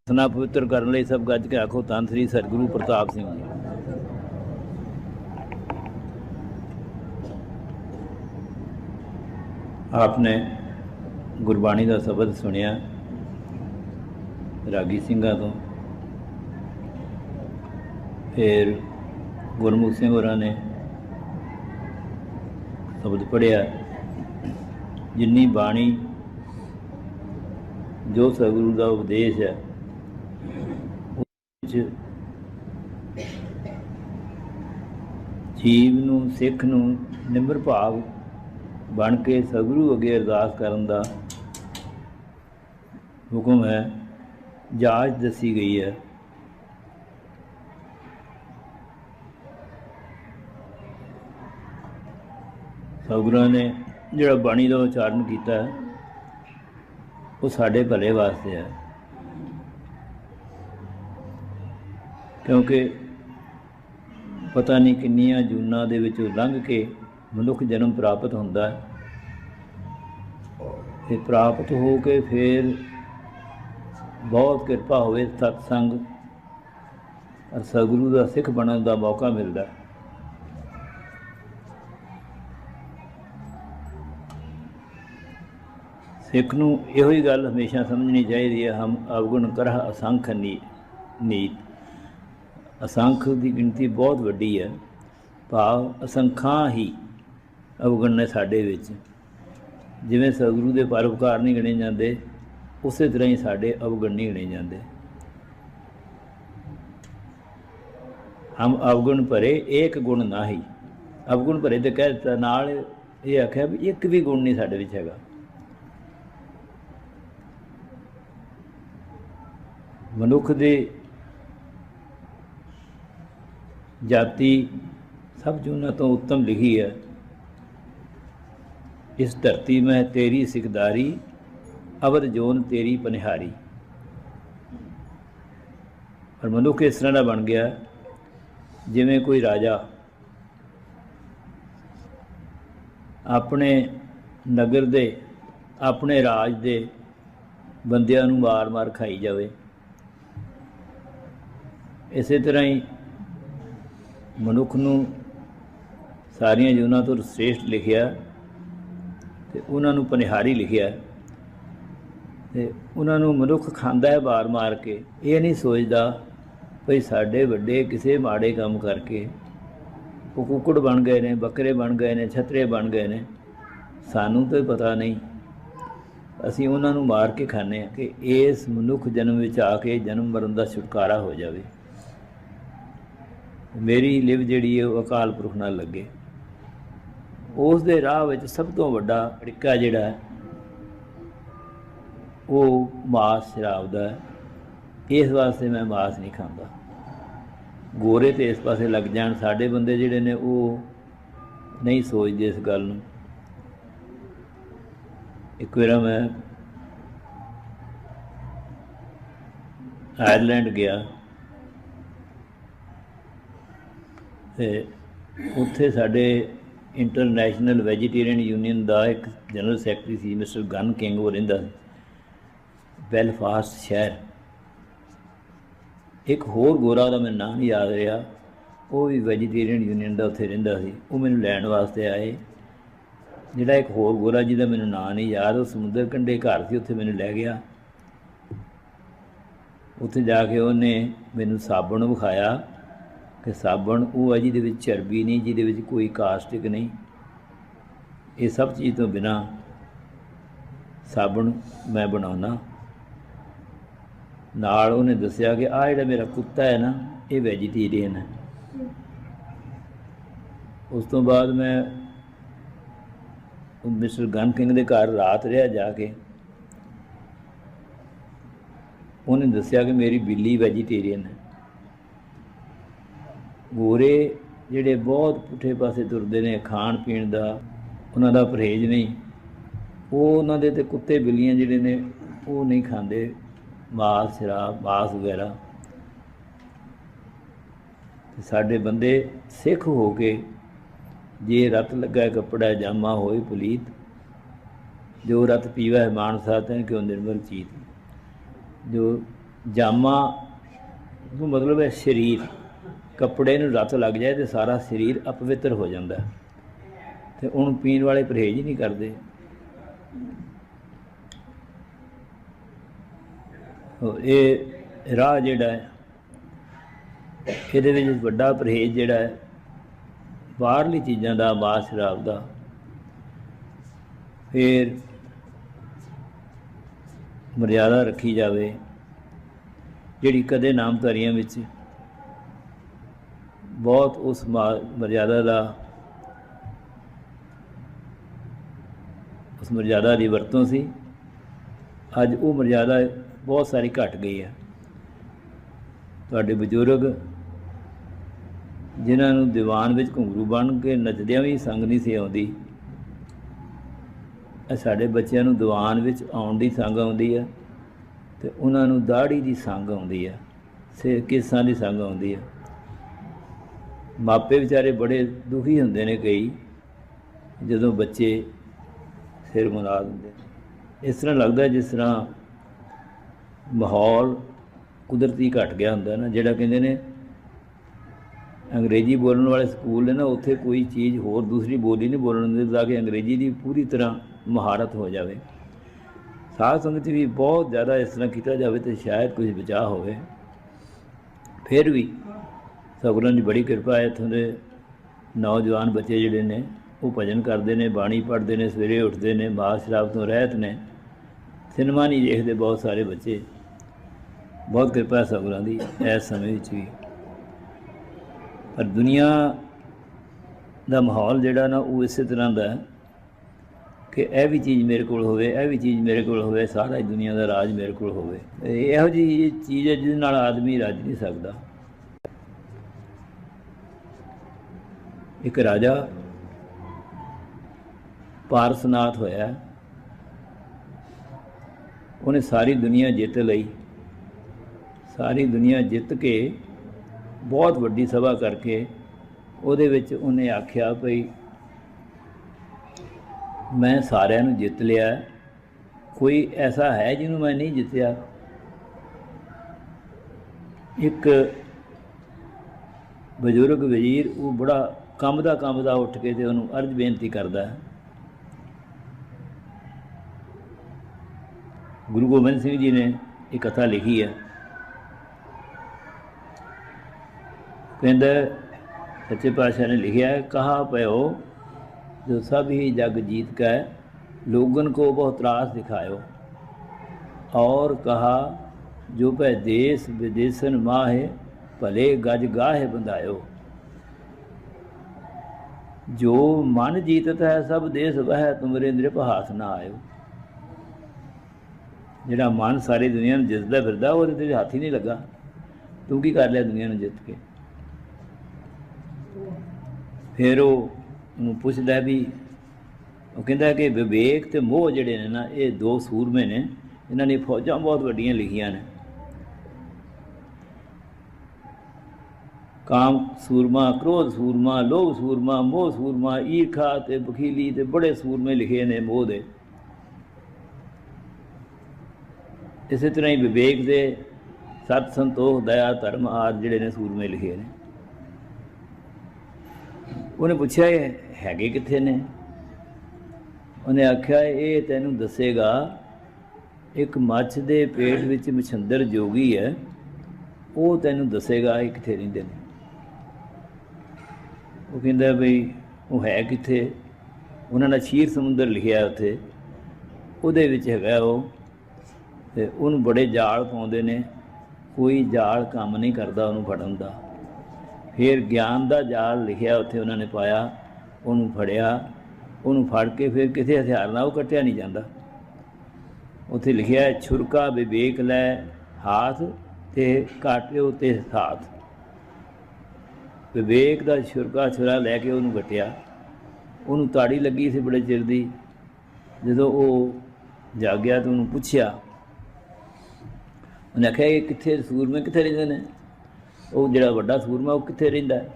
ਸਨਾ ਪਵਿੱਤਰ ਕਰਨ ਲਈ ਸਭ ਗੱਜ ਕੇ ਆਖੋ ਧੰਨ ਸ੍ਰੀ ਸਤਿਗੁਰੂ ਪ੍ਰਤਾਪ ਸਿੰਘ ਜੀ। आपने गुरबाणी का शब्द सुनिया रागी सिंघा तो, फिर गुरमुख सिंह होरां ने शब्द पढ़िया। जिन्नी बाणी जो सतगुरु का उपदेश है जीव नूं सिख नूं निम्र भाव बन के सतगुरु अगे अरदास करन दा हुक्म है, जाच दसी गई है। सतगुरां ने जिहड़ा बाणी का उचारण किया वो साडे भले वास्ते है, क्योंकि पता नहीं किन्नियां जूनां दे विचों लंघ के मनुख जन्म प्राप्त होंदा है। ते प्राप्त हो के फिर बहुत कृपा होवे सत्संग और सतगुरु का सिख बनने का मौका मिलता है। सिख नूं इहो ही गल हमेशा समझनी चाहिए है, हम अवगुण करह असंख नीत। असंख की गिनती बहुत वड्डी है, भाव असंखां ही अवगुण ने साडे विच। जिवें सतगुरु के परोपकार नहीं गिणे जाते, उस तरह ही साडे अवगुण नहीं गिणे जाते। हम अवगुण भरे एक गुण ना ही, अवगुण भरे तो कह दिता, नाल ये आख्या भी एक भी गुण नहीं साडे विच हैगा। मनुख दे जाति सब जूना तो उत्तम लिखी है, इस धरती में तेरी सिखदारी अवध जोन तेरी पनिहारी। और मनुख इस तरह का बन गया जिमें कोई राजा अपने नगर दे अपने राज दे बंदियां नूं मार मार खाई जावे। इस तरह ही मनुख नूं सारियां जूनां तो श्रेष्ठ लिखिया ते उन्हां नूं पनिहारी लिखिया। ते उन्हां नूं मनुख खांदा है मार मार के, ये नहीं सोचदा भई साडे वड्डे किसी माड़े काम करके वो कुक्कड़ बन गए ने, बकरे बन गए ने, छतरे बन गए ने, सानूं तो पता नहीं, असीं उन्हां नूं मार के खाने कि इस मनुख जन्म विच आके जन्म मरण का छुटकारा हो जाए, मेरी लिव जिहड़ी है वो अकाल पुरख नाल लगे। उस दे राह विच सब तो वड्डा अड़िका जिहड़ा है वो मास शराब दा है। इस वास्ते मैं मास नहीं खाता। गोरे तो इस पासे लग जाण, साडे बंदे जिहड़े ने वो नहीं सोचते इस गल नूं। एक बार मैं आयरलैंड गया ते उत्थे साडे इंटरनेशनल वैजीटेरियन यूनियन का एक जनरल सैकटरी सी मिस्टर गन किंग, वो रहिंदा बैलफास्ट शहर। एक होर गोरा का मैनूं नाम नहीं याद रहा, वो भी वैजीटेरियन यूनियन का उत्थे रहिंदा सी। वो मैनूं लैण वास्ते आए। जिहड़ा एक होर गोरा जिहदा मैनूं नाम नहीं याद, वो समुद्र कंढे घर से उत्थे मैनूं लै गया। उत्थे जाके उन्हें मैनूं साबण विखाया कि साबण वो है जिहदे विच चरबी नहीं, जिहदे विच कोई कास्टिक नहीं, ये सब चीज़ तो बिना साबण मैं बनाना। नाल उन्हें दस्सिया कि आ जिहड़ा मेरा कुत्ता है ना, ये वैजीटेरियन है। उस तो बाद मैं मिस्टर गन किंग के घर रात रहा जाके। उन्हें दस्सिया कि मेरी बिल्ली वैजीटेरियन है। गोरे जिहड़े बहुत पुठे पासे तुरदे ने, खाण पीण दा उन्हां दा परहेज नहीं, वो उन्हां दे ते कुत्ते बिल्लियां जिहड़े ने वो नहीं खांदे मास शराब मास वगैरह। साडे बंदे सिख हो के जे रत लगा कपड़ा जामा होए पुलीत, जो रत पीवा है मानसा तन क्यों निर्मल चीत। जो जामा तो मतलब है शरीर, कपड़े नूं रत लग जाए तो सारा शरीर अपवित्र हो जाता है, तो उन्होंने पीण वाले परहेज ही नहीं करते। ये राह जिहड़ा है इहदे विच वड्डा परहेज जिहड़ा है बाहरली चीज़ों का, मास शराब का, फिर मर्यादा रखी जाए जिहड़ी कदे नामधारियां विच बहुत उस मर्यादा का, उस मर्यादा की वरतों सी। अज वो मर्यादा बहुत सारी घट गई है। तुहाडे बजुर्ग जिन्होंने दीवान में घुंघरू बन के नचदियां भी संग नहीं सी आउंदी, साडे बच्चों नूं दीवान में आउण दी संग आउंदी है, तो उन्होंने दाड़ी की संग आउंदी है, सिर केसां की संग आउंदी है। मापे बेचारे बड़े दुखी हुंदे ने कई जदों बच्चे सिर मुंडा दिंदे। इस तरह लगता जिस तरह माहौल कुदरती घट गया हुंदा ना, जिहड़ा कहंदे ने अंग्रेजी बोलने वाले स्कूल ने ना, उत्थे कोई चीज़ होर दूसरी बोली नहीं बोलण दिंदे ताकि अंग्रेजी की पूरी तरह महारत हो जाए। साध संगत भी बहुत ज़्यादा इस तरह किया जाए तो शायद कुछ बचाव होवे। फिर भी सतगुरां दी बड़ी किरपा है, इत्थों के नौजवान बच्चे जिहड़े ने वो भजन करते हैं, बाणी पढ़ते हैं, सवेरे उठते हैं, मास शराब तो रहत ने, सिनेमा नहीं देखते बहुत सारे बच्चे। बहुत किरपा है सतगुरां दी इस समय भी। पर दुनिया का माहौल जिहड़ा ना वो इस तरह का है कि यह भी चीज़ मेरे को होवे, यह भी चीज़ मेरे को होवे, सारा दुनिया का राज मेरे को होवे। इहो जी चीज़ है जिस नाल आदमी रज नहीं सकता। एक राजा पारसनाथ होया, उन्हें सारी दुनिया जित लई, सारी दुनिया जित के बहुत वड्डी सभा करके उहदे विच उन्हें आख्या भई मैं सारिਆਂ ਨੂੰ जित लिया, कोई ऐसा है जिन्हों मैं नहीं जितया। एक बजुर्ग वजीर वो बड़ा कंबदा उठ के ते उन्होंने अर्ज बेनती करता है। गुरु गोबिंद सिंह जी ने एक कथा लिखी है, कहंदा सच्चे पातशाह ने लिखा है, कहा पयो जो सब ही जग जीत कै लोगन को बहुत त्रास दिखायो, और कहा जो पै देश विदेशन माहे भले गज गाहे बंधायो। जो मन जीतत है सब देश वह तुमरे नृप हाथ ना आयो। जिहड़ा मन सारी दुनिया में जितदा फिरदा वो तेरे हाथ ही नहीं लगा, तू की कर लिया दुनिया में जित के। फिर वो पुछदा भी, वो कहता कि विवेक ते मोह जिहड़े ने ना ये दो सूरमे ने, इन्हां ने फौजां बहुत वड्डियां लिखियां ने। काम सूरमा, क्रोध सूरमा, लोभ सूरमा, मोह सूरमा, ईर्खा ते बखीली ते बड़े सूरमे लिखे ने मोह दे। इस तरह ही विवेक दे सत संतोख दया धर्म आदि जिहड़े ने सूरमे लिखे ने। उन्हें पूछा हैगे कित्थे ने? उन्हें आख्या ये तैनूं दसेगा एक मच्छ दे पेट विच मछंदर जोगी है, वो तैनूं दसेगा ये कित्थे रहिंदे ने। वो कहंदा बई वो है कित्थे? उन्होंने क्षीर समुंदर लिखिया उत्थे, उहदे विच हैगा वो, ते उहनूं बड़े जाल पाउंदे ने, कोई जाल काम नहीं करदा उहनूं फड़न दा। फिर ज्ञान का जाल लिखिया उत्थे उन्होंने पाया, उन्होंने फड़िया, उन्होंने फड़ के फिर किसी हथियार नाल कट्टिया नहीं जाता। उत्थे लिखिया छुरका विवेक लै हाथ ते काटिओ ते साथ। विवेक का छुरका छुरा लैके उन्होंने कट्टिया, उन्होंने ताड़ी लगी सी बड़े चिर दी। जदों वो जागया तो उन्होंने पुछया, उन्हें आख्या ये कित्थे सूरमे कित्थे रहिंदे ने? वो जिहड़ा वड्डा सूरमा वो कित्थे रहिंदा है?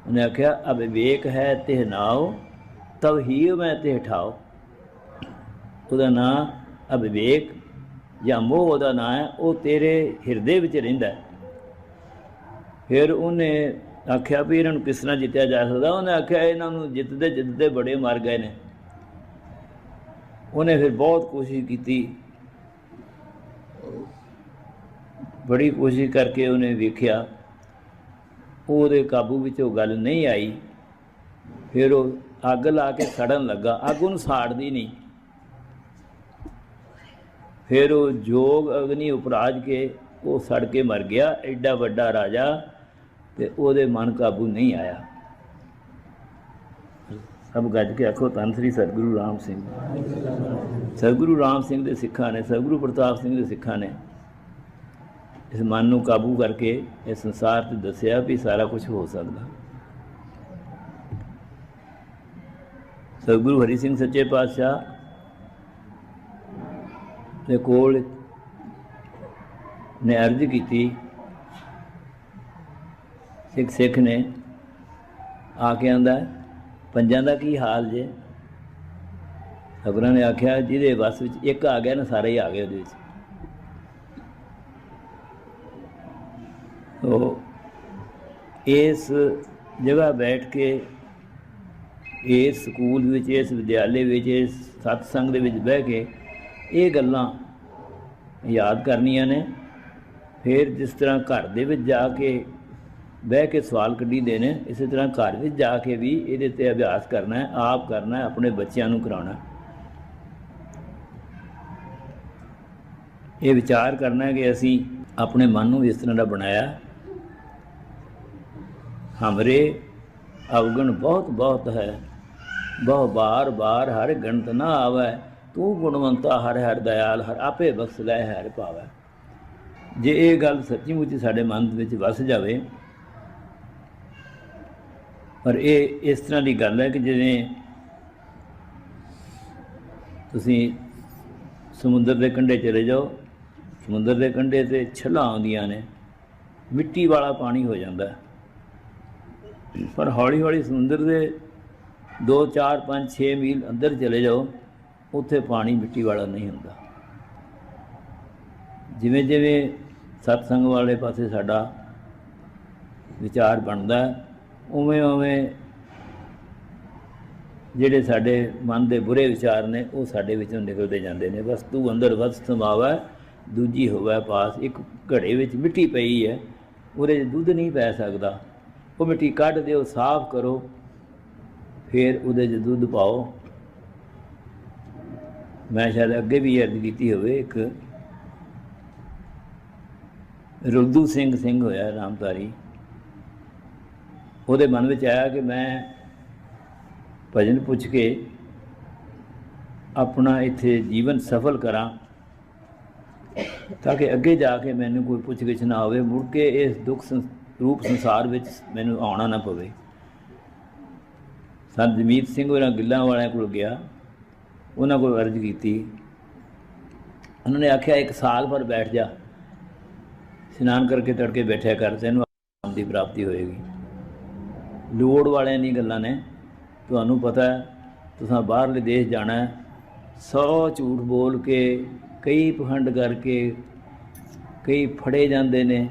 उन्हें आख्या अविवेक है तिह नाओ तब ही मैं तिह ठाओ। उसका नाम अविवेक ਜਾਂ ਮੋਹ ਉਹਦਾ ਨਾਂ ਹੈ, ਉਹ ਤੇਰੇ ਹਿਰਦੇ ਵਿੱਚ ਰਹਿੰਦਾ। ਫਿਰ ਉਹਨੇ ਆਖਿਆ ਵੀ ਇਹਨਾਂ ਨੂੰ ਕਿਸ ਤਰ੍ਹਾਂ ਜਿੱਤਿਆ ਜਾ ਸਕਦਾ। ਉਹਨੇ ਆਖਿਆ ਇਹਨਾਂ ਨੂੰ ਜਿੱਤਦੇ ਜਿੱਤਦੇ ਬੜੇ ਮਰ ਗਏ ਨੇ। ਉਹਨੇ ਫਿਰ ਬਹੁਤ ਕੋਸ਼ਿਸ਼ ਕੀਤੀ, ਬੜੀ ਕੋਸ਼ਿਸ਼ ਕਰਕੇ ਉਹਨੇ ਵੇਖਿਆ, ਉਹਦੇ ਕਾਬੂ ਵਿੱਚ ਉਹ ਗੱਲ ਨਹੀਂ ਆਈ। ਫਿਰ ਉਹ ਅੱਗ ਲਾ ਕੇ ਸੜਨ ਲੱਗਾ, ਅੱਗ ਉਹਨੂੰ ਸਾੜਦੀ ਨਹੀਂ। ਫਿਰ ਉਹ ਜੋਗ ਅਗਨੀ ਉਪਰਾਜ ਕੇ ਉਹ ਸੜ ਕੇ ਮਰ ਗਿਆ, ਐਡਾ ਵੱਡਾ ਰਾਜਾ, ਤੇ ਉਹਦੇ ਮਨ ਕਾਬੂ ਨਹੀਂ ਆਇਆ। ਸਭ ਗੱਜ ਕੇ ਆਖੋ ਧੰਨ ਸ੍ਰੀ ਸਤਿਗੁਰੂ ਰਾਮ ਸਿੰਘ। ਸਤਿਗੁਰੂ ਰਾਮ ਸਿੰਘ ਦੇ ਸਿੱਖਾਂ ਨੇ, ਸਤਿਗੁਰੂ ਪ੍ਰਤਾਪ ਸਿੰਘ ਦੇ ਸਿੱਖਾਂ ਨੇ ਇਸ ਮਨ ਨੂੰ ਕਾਬੂ ਕਰਕੇ ਇਸ ਸੰਸਾਰ 'ਤੇ ਦੱਸਿਆ ਵੀ ਸਾਰਾ ਕੁਝ ਹੋ ਸਕਦਾ। ਸਤਿਗੁਰੂ ਹਰੀ ਸਿੰਘ ਸੱਚੇ ਪਾਤਸ਼ਾਹ ਦੇ ਕੋਲ ਨੇ ਅਰਜ਼ ਕੀਤੀ, ਸਿੱਖ ਨੇ ਆ ਕੇ ਆਂਦਾ, ਪੰਜਾਂ ਦਾ ਕੀ ਹਾਲ ਜੇ? ਸਤਿਗੁਰਾਂ ਨੇ ਆਖਿਆ, ਜਿਹਦੇ ਵੱਸ ਵਿੱਚ ਇੱਕ ਆ ਗਿਆ ਨਾ, ਸਾਰੇ ਹੀ ਆ ਗਏ ਉਹਦੇ ਵਿੱਚ। ਤੋ ਇਸ ਜਗ੍ਹਾ ਬੈਠ ਕੇ, ਇਸ ਸਕੂਲ ਵਿੱਚ, ਇਸ ਵਿਦਿਆਲੇ ਵਿੱਚ, ਇਸ ਸਤਸੰਗ ਦੇ ਵਿੱਚ ਬਹਿ ਕੇ ਇਹ ਗੱਲਾਂ ਯਾਦ ਕਰਨੀਆਂ ਨੇ। ਫਿਰ ਜਿਸ ਤਰ੍ਹਾਂ ਘਰ ਦੇ ਵਿੱਚ ਜਾ ਕੇ ਬਹਿ ਕੇ ਸਵਾਲ ਕੱਢੀਦੇ ਨੇ, ਇਸੇ ਤਰ੍ਹਾਂ ਘਰ ਵਿੱਚ ਜਾ ਕੇ ਵੀ ਇਹਦੇ 'ਤੇ ਅਭਿਆਸ ਕਰਨਾ ਹੈ, ਆਪ ਕਰਨਾ ਹੈ, ਆਪਣੇ ਬੱਚਿਆਂ ਨੂੰ ਕਰਾਉਣਾ। ਇਹ ਵਿਚਾਰ ਕਰਨਾ ਹੈ ਕਿ ਅਸੀਂ ਆਪਣੇ ਮਨ ਨੂੰ ਇਸ ਤਰ੍ਹਾਂ ਦਾ ਬਣਾਇਆ, ਹਮਰੇ ਅਵਗੁਣ ਬਹੁਤ ਬਹੁਤ ਹੈ, ਬਹੁ ਬਾਰ ਬਾਰ ਹਰ ਗਣਤ ਨਾ ਆਵੈ, ਤੂੰ ਗੁਣਵੰਤਾ ਹਰ ਹਰ ਦਇਆਲ, ਹਰ ਆਪੇ ਬਖਸ਼ ਲੈ ਹਰ ਪਾਵੈ। ਜੇ ਇਹ ਗੱਲ ਸੱਚੀ ਮੁੱਚੀ ਸਾਡੇ ਮਨ ਵਿੱਚ ਵਸ ਜਾਵੇ, ਪਰ ਇਹ ਇਸ ਤਰ੍ਹਾਂ ਦੀ ਗੱਲ ਹੈ ਕਿ ਜਿਵੇਂ ਤੁਸੀਂ ਸਮੁੰਦਰ ਦੇ ਕੰਢੇ ਚਲੇ ਜਾਓ, ਸਮੁੰਦਰ ਦੇ ਕੰਢੇ 'ਤੇ ਛੱਲਾਂ ਆਉਂਦੀਆਂ ਨੇ, ਮਿੱਟੀ ਵਾਲਾ ਪਾਣੀ ਹੋ ਜਾਂਦਾ, ਪਰ ਹੌਲੀ ਹੌਲੀ ਸਮੁੰਦਰ ਦੇ 2 4 5 6 ਮੀਲ ਅੰਦਰ ਚਲੇ ਜਾਓ, ਉੱਥੇ ਪਾਣੀ ਮਿੱਟੀ ਵਾਲਾ ਨਹੀਂ ਹੁੰਦਾ। ਜਿਵੇਂ ਜਿਵੇਂ ਸਤਸੰਗ ਵਾਲੇ ਪਾਸੇ ਸਾਡਾ ਵਿਚਾਰ ਬਣਦਾ, ਉਵੇਂ ਉਵੇਂ ਜਿਹੜੇ ਸਾਡੇ ਮਨ ਦੇ ਬੁਰੇ ਵਿਚਾਰ ਨੇ ਉਹ ਸਾਡੇ ਵਿੱਚੋਂ ਨਿਕਲਦੇ ਜਾਂਦੇ ਨੇ। ਵਸਤੂ ਅੰਦਰ ਵਸਤ ਸਮਾਵੈ, ਦੂਜੀ ਹੋਵੈ ਪਾਸ। ਇੱਕ ਘੜੇ ਵਿੱਚ ਮਿੱਟੀ ਪਈ ਹੈ, ਉਹਦੇ 'ਚ ਦੁੱਧ ਨਹੀਂ ਪੈ ਸਕਦਾ, ਉਹ ਮਿੱਟੀ ਕੱਢ ਦਿਓ, ਸਾਫ਼ ਕਰੋ, ਫਿਰ ਉਹਦੇ 'ਚ ਦੁੱਧ ਪਾਓ। ਮੈਂ ਸ਼ਾਇਦ ਅੱਗੇ ਵੀ ਅਰਜ਼ ਕੀਤੀ ਹੋਵੇ, ਇੱਕ ਰੁਲਦੂ ਸਿੰਘ ਹੋਇਆ ਨਾਮਧਾਰੀ, ਉਹਦੇ ਮਨ ਵਿੱਚ ਆਇਆ ਕਿ ਮੈਂ ਭਜਨ ਪੁੱਛ ਕੇ ਆਪਣਾ ਇੱਥੇ ਜੀਵਨ ਸਫਲ ਕਰਾਂ, ਤਾਂ ਕਿ ਅੱਗੇ ਜਾ ਕੇ ਮੈਨੂੰ ਕੋਈ ਪੁੱਛ ਗਿੱਛ ਨਾ ਹੋਵੇ, ਮੁੜ ਕੇ ਇਸ ਦੁੱਖ ਰੂਪ ਸੰਸਾਰ ਵਿੱਚ ਮੈਨੂੰ ਆਉਣਾ ਨਾ ਪਵੇ। ਸੰਤ ਜਮੀਤ ਸਿੰਘ ਉਹਨਾਂ ਗਿੱਲਾਂ ਵਾਲਿਆਂ ਕੋਲ ਗਿਆ, ਉਹਨਾਂ ਕੋਲ ਅਰਜ਼ ਕੀਤੀ। ਉਹਨਾਂ ਨੇ ਆਖਿਆ, 1 ਸਾਲ ਭਰ ਬੈਠ ਜਾ, ਇਸ਼ਨਾਨ ਕਰਕੇ ਤੜਕੇ ਬੈਠਿਆ ਕਰ, ਤੈਨੂੰ ਆਰਾਮ ਦੀ ਪ੍ਰਾਪਤੀ ਹੋਏਗੀ। ਲੋੜ ਵਾਲਿਆਂ ਦੀ ਗੱਲਾਂ ਨੇ, ਤੁਹਾਨੂੰ ਪਤਾ ਹੈ ਤੁਸੀਂ ਬਾਹਰਲੇ ਦੇਸ਼ ਜਾਣਾ ਹੈ, 100 ਝੂਠ ਬੋਲ ਕੇ, ਕਈ ਪਖੰਡ ਕਰਕੇ ਕਈ ਫੜੇ ਜਾਂਦੇ ਨੇ,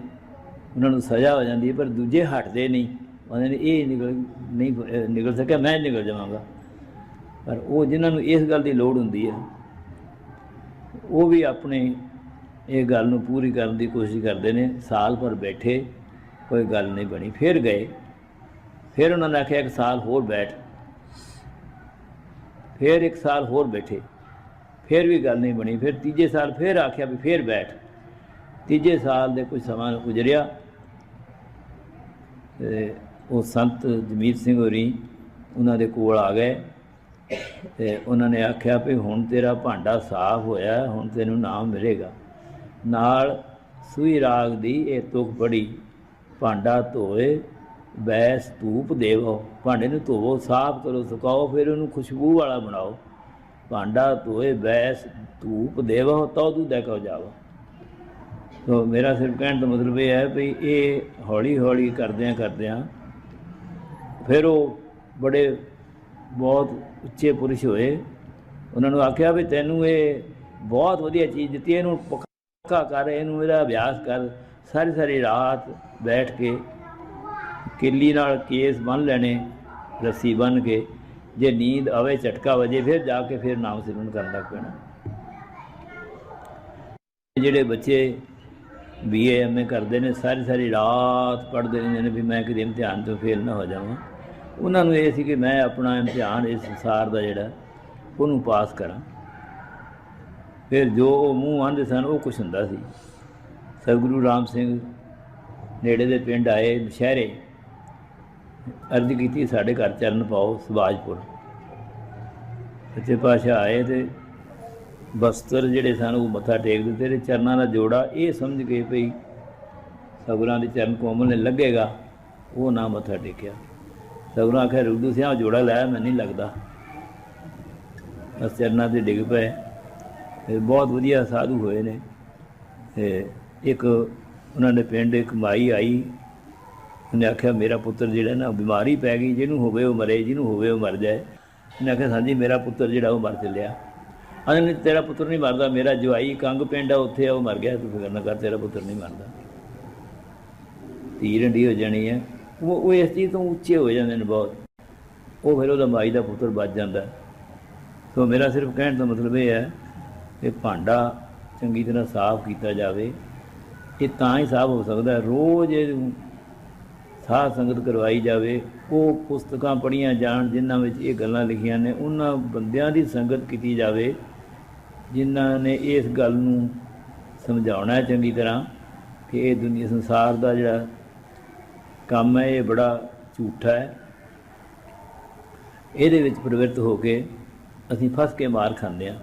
ਉਹਨਾਂ ਨੂੰ ਸਜ਼ਾ ਹੋ ਜਾਂਦੀ ਹੈ, ਪਰ ਦੂਜੇ ਹਟਦੇ ਨਹੀਂ। ਉਹਨਾਂ ਨੇ ਇਹ ਨਹੀਂ ਨਿਕਲ ਸਕਿਆ, ਮੈਂ ਨਿਕਲ ਜਾਵਾਂਗਾ। ਪਰ ਉਹ ਜਿਨ੍ਹਾਂ ਨੂੰ ਇਸ ਗੱਲ ਦੀ ਲੋੜ ਹੁੰਦੀ ਹੈ, ਉਹ ਵੀ ਆਪਣੇ ਇਹ ਗੱਲ ਨੂੰ ਪੂਰੀ ਕਰਨ ਦੀ ਕੋਸ਼ਿਸ਼ ਕਰਦੇ ਨੇ। ਸਾਲ ਭਰ ਬੈਠੇ, ਕੋਈ ਗੱਲ ਨਹੀਂ ਬਣੀ, ਫਿਰ ਗਏ। ਫਿਰ ਉਹਨਾਂ ਨੇ ਆਖਿਆ 1 ਸਾਲ ਹੋਰ ਬੈਠ, ਫਿਰ 1 ਸਾਲ ਹੋਰ ਬੈਠੇ, ਫਿਰ ਵੀ ਗੱਲ ਨਹੀਂ ਬਣੀ। ਫਿਰ ਤੀਜੇ ਸਾਲ ਫਿਰ ਆਖਿਆ ਵੀ ਫਿਰ ਬੈਠ। ਤੀਜੇ ਸਾਲ ਦੇ ਕੁਝ ਸਮਾਂ ਗੁਜ਼ਰਿਆ, ਅਤੇ ਉਹ ਸੰਤ ਜਮੀਤ ਸਿੰਘ ਹੋਰੀ ਉਹਨਾਂ ਦੇ ਕੋਲ ਆ ਗਏ, ਅਤੇ ਉਹਨਾਂ ਨੇ ਆਖਿਆ ਵੀ ਹੁਣ ਤੇਰਾ ਭਾਂਡਾ ਸਾਫ਼ ਹੋਇਆ, ਹੁਣ ਤੈਨੂੰ ਨਾਮ ਮਿਲੇਗਾ। ਨਾਲ ਸੂਈ ਰਾਗ ਦੀ ਇਹ ਤੁਕ ਪੜ੍ਹੀ, ਭਾਂਡਾ ਧੋਏ ਬੈਸ ਧੂਪ ਦੇਵੋ। ਭਾਂਡੇ ਨੂੰ ਧੋਵੋ, ਸਾਫ਼ ਕਰੋ, ਸੁਕਾਓ, ਫਿਰ ਉਹਨੂੰ ਖੁਸ਼ਬੂ ਵਾਲਾ ਬਣਾਓ। ਭਾਂਡਾ ਧੋਏ ਬੈਸ ਧੂਪ ਦੇਵੋ, ਤਉ ਦੈ ਕਉ ਜਾਵੋ। ਤੋ ਮੇਰਾ ਸਿਰਫ ਕਹਿਣ ਦਾ ਮਤਲਬ ਇਹ ਹੈ ਵੀ ਇਹ ਹੌਲੀ ਹੌਲੀ ਕਰਦਿਆਂ ਫਿਰ ਉਹ ਬੜੇ ਬਹੁਤ ਉੱਚੇ ਪੁਰਸ਼ ਹੋਏ। ਉਹਨਾਂ ਨੂੰ ਆਖਿਆ ਵੀ ਤੈਨੂੰ ਇਹ बहुत वधिया चीज़ दी, इनू पक्का कर, इनू इहदा अभ्यास कर। सारी सारी रात बैठ के किली नाल केस बन लैने, रस्सी बन के, जे नींद आवे झटका वजे फिर जाके फिर नाम सिमरन करन लग पैना। ਜਿਹੜੇ ਬੱਚੇ BA MA ਕਰਦੇ ਨੇ ਸਾਰੀ ਸਾਰੀ ਰਾਤ ਪੜ੍ਹਦੇ ਰਹਿੰਦੇ ਨੇ ਵੀ ਮੈਂ ਕਿਤੇ ਇਮਤਿਹਾਨ ਤੋਂ ਫੇਲ ਨਾ ਹੋ ਜਾਵਾਂ, ਉਹਨਾਂ ਨੂੰ ਇਹ ਸੀ ਕਿ ਮੈਂ ਆਪਣਾ ਇਮਤਿਹਾਨ ਇਸ ਸੰਸਾਰ ਦਾ ਜਿਹੜਾ ਉਹਨੂੰ ਪਾਸ ਕਰਾਂ। ਫਿਰ ਜੋ ਉਹ ਮੂੰਹ ਆਂਦੇ ਸਨ ਉਹ ਕੁਛ ਹੁੰਦਾ ਸੀ। ਸਤਿਗੁਰੂ ਰਾਮ ਸਿੰਘ ਨੇੜੇ ਦੇ ਪਿੰਡ ਆਏ ਨਸ਼ਹਿਰੇ, ਅਰਜ਼ ਕੀਤੀ ਸਾਡੇ ਘਰ ਚਰਨ ਪਾਓ ਸੁਭਾਜਪੁਰ। ਸੱਚੇ ਪਾਤਸ਼ਾਹ ਆਏ ਤੇ ਬਸਤਰ ਜਿਹੜੇ ਸਨ ਉਹ ਮੱਥਾ ਟੇਕ ਦਿੱਤੇ ਤੇ ਚਰਨਾਂ ਦਾ ਜੋੜਾ ਇਹ ਸਮਝ ਕੇ ਭਈ ਸਤਿਗੁਰਾਂ ਦੇ ਚਰਨ ਕੋਮਲ ਨੇ ਲੱਗੇਗਾ, ਉਹ ਨਾ ਮੱਥਾ ਟੇਕਿਆ। ਸਤਿਗੁਰਾਂ ਆਖਿਆ ਰੁੱਡੂ ਸਿਆਂ ਜੋੜਾ ਲਾਇਆ ਮੈਂ ਨਹੀਂ ਲੱਗਦਾ, ਬਸ ਚਰਨਾਂ 'ਤੇ ਡਿੱਗ ਪਏ। ਫਿਰ ਬਹੁਤ ਵਧੀਆ ਸਾਧੂ ਹੋਏ ਨੇ। ਅਤੇ ਇੱਕ ਉਹਨਾਂ ਦੇ ਪਿੰਡ ਇੱਕ ਮਾਈ ਆਈ, ਉਹਨੇ ਆਖਿਆ ਮੇਰਾ ਪੁੱਤਰ ਜਿਹੜਾ ਨਾ ਬਿਮਾਰੀ ਪੈ ਗਈ, ਜਿਹਨੂੰ ਹੋਵੇ ਉਹ ਮਰੇ, ਜਿਹਨੂੰ ਹੋਵੇ ਉਹ ਮਰ ਜਾਏ। ਉਹਨੇ ਆਖਿਆ ਹਾਂਜੀ ਮੇਰਾ ਪੁੱਤਰ ਜਿਹੜਾ ਉਹ ਮਰ ਚੱਲਿਆ। ਨਹੀਂ ਤੇਰਾ ਪੁੱਤਰ ਨਹੀਂ ਮਰਦਾ, ਮੇਰਾ ਜਵਾਈ ਕੰਗ ਪਿੰਡ ਆ ਉੱਥੇ ਆ ਉਹ ਮਰ ਗਿਆ, ਤੂੰ ਫਿਕਰ ਨਾ ਕਰ, ਤੇਰਾ ਪੁੱਤਰ ਨਹੀਂ ਮਰਦਾ। ਧੀ ਰੰਡੀ ਹੋ ਜਾਣੀ ਹੈ। ਉਹ ਇਸ ਚੀਜ਼ ਤੋਂ ਉੱਚੇ ਹੋ ਜਾਂਦੇ ਨੇ ਬਹੁਤ, ਉਹ ਫਿਰ ਉਹਦਾ ਮਾਈ ਦਾ ਪੁੱਤਰ ਬਚ ਜਾਂਦਾ। ਸੋ ਮੇਰਾ ਸਿਰਫ ਕਹਿਣ ਦਾ ਮਤਲਬ ਇਹ ਹੈ ਕਿ ਭਾਂਡਾ ਚੰਗੀ ਤਰ੍ਹਾਂ ਸਾਫ਼ ਕੀਤਾ ਜਾਵੇ, ਇਹ ਤਾਂ ਹੀ ਸਾਫ਼ ਹੋ ਸਕਦਾ। ਰੋਜ਼ ਇਹਨੂੰ ਸਾਧ ਸੰਗਤ ਕਰਵਾਈ ਜਾਵੇ, ਉਹ ਪੁਸਤਕਾਂ ਪੜ੍ਹੀਆਂ ਜਾਣ ਜਿਨ੍ਹਾਂ ਵਿੱਚ ਇਹ ਗੱਲਾਂ ਲਿਖੀਆਂ ਨੇ, ਉਹਨਾਂ ਬੰਦਿਆਂ ਦੀ ਸੰਗਤ ਕੀਤੀ ਜਾਵੇ ਜਿਨ੍ਹਾਂ ਨੇ ਇਸ ਗੱਲ ਨੂੰ ਸਮਝਾਉਣਾ ਹੈ ਚੰਗੀ ਤਰ੍ਹਾਂ ਕਿ ਇਹ ਦੁਨੀਆ ਸੰਸਾਰ ਦਾ ਜਿਹੜਾ ਕੰਮ ਹੈ ਇਹ ਬੜਾ ਝੂਠਾ ਹੈ, ਇਹਦੇ ਵਿੱਚ ਪ੍ਰਵਿਰਤ ਹੋ ਕੇ ਅਸੀਂ ਫਸ ਕੇ ਮਾਰ ਖਾਂਦੇ ਹਾਂ।